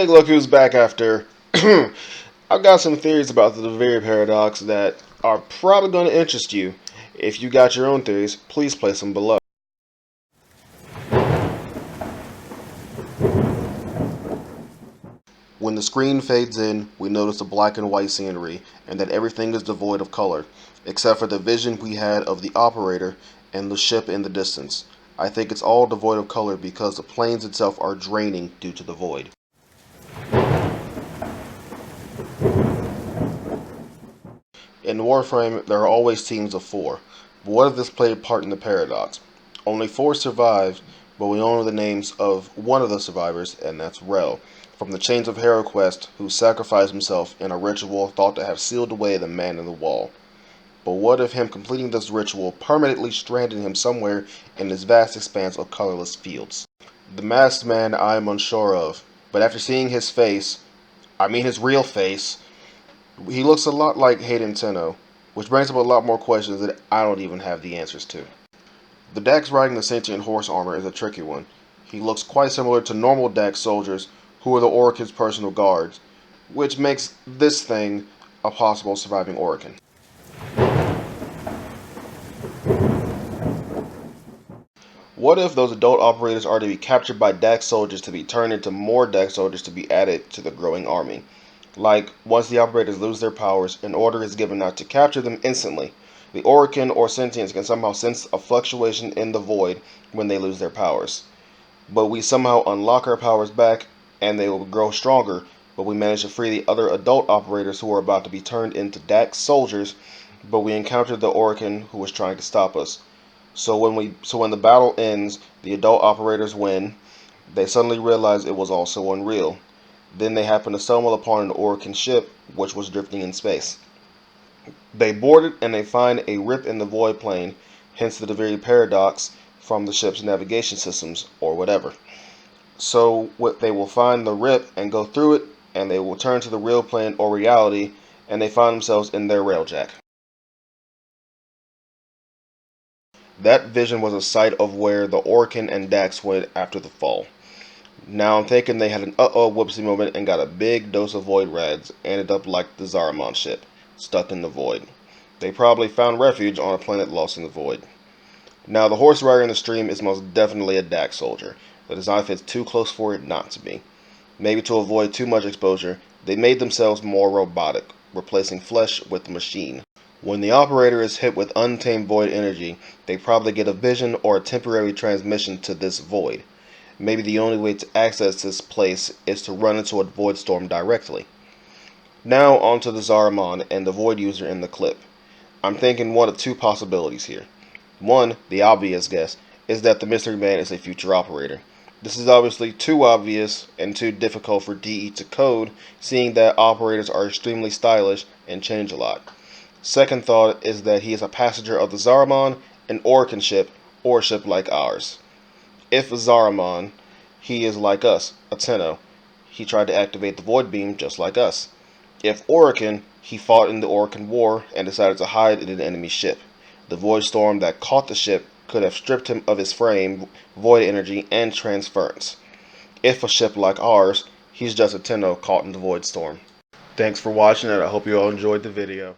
Hey, look who's back after. I've got some theories about the Duviri paradox that are probably going to interest you. If you got your own theories, please place them below. When the screen fades in, we notice the black and white scenery and that everything is devoid of color, except for the vision we had of the operator and the ship in the distance. I think it's all devoid of color because the planes itself are draining due to the void. In Warframe, there are always teams of 4, but what if this played a part in the paradox? Only 4 survived, but we only know the names of one of the survivors, and that's Rel, from the Chains of HeroQuest, who sacrificed himself in a ritual thought to have sealed away the man in the wall. But what if him completing this ritual permanently stranded him somewhere in this vast expanse of colorless fields? The masked man I am unsure of, but after seeing his face, his real face, he looks a lot like Hayden Tenno, which brings up a lot more questions that I don't even have the answers to. The Dax riding the sentient horse armor is a tricky one. He looks quite similar to normal Dax soldiers who are the Orokin's personal guards, which makes this thing a possible surviving Orokin. What if those adult operators are to be captured by Dax soldiers to be turned into more Dax soldiers to be added to the growing army? Like, once the operators lose their powers, an order is given out to capture them instantly. The Orokin or Sentients can somehow sense a fluctuation in the void when they lose their powers. But we somehow unlock our powers back, and they will grow stronger, but we manage to free the other adult operators who are about to be turned into Dax soldiers, but we encounter the Orokin who is trying to stop us. So when the battle ends, the adult operators win. They suddenly realize it was all so unreal. Then they happen to stumble upon an Orokin ship, which was drifting in space. They board it and they find a rip in the void plane, hence the Duviri paradox from the ship's navigation systems, or whatever. So they will find the rip and go through it, and they will turn to the real plane or reality, and they find themselves in their railjack. That vision was a site of where the Orokin and Dax went after the fall. Now I'm thinking they had an uh-oh whoopsie moment and got a big dose of void rads, ended up like the Zaramon ship, stuck in the void. They probably found refuge on a planet lost in the void. Now the horse rider in the stream is most definitely a Dax soldier. The design fits too close for it not to be. Maybe to avoid too much exposure, they made themselves more robotic, replacing flesh with machine. When the operator is hit with untamed void energy, they probably get a vision or a temporary transmission to this void. Maybe the only way to access this place is to run into a void storm directly. Now onto the Zaramon and the void user in the clip. I'm thinking one of two possibilities here. One, the obvious guess, is that the mystery man is a future operator. This is obviously too obvious and too difficult for DE to code, seeing that operators are extremely stylish and change a lot. Second thought is that he is a passenger of the Zaramon, an Orokin ship, or a ship like ours. If Zaramon, he is like us, a Tenno. He tried to activate the Void Beam just like us. If Orokin, he fought in the Orokin War and decided to hide in an enemy ship. The Void Storm that caught the ship could have stripped him of his frame, void energy, and transference. If a ship like ours, he's just a Tenno caught in the Void Storm. Thanks for watching, and I hope you all enjoyed the video.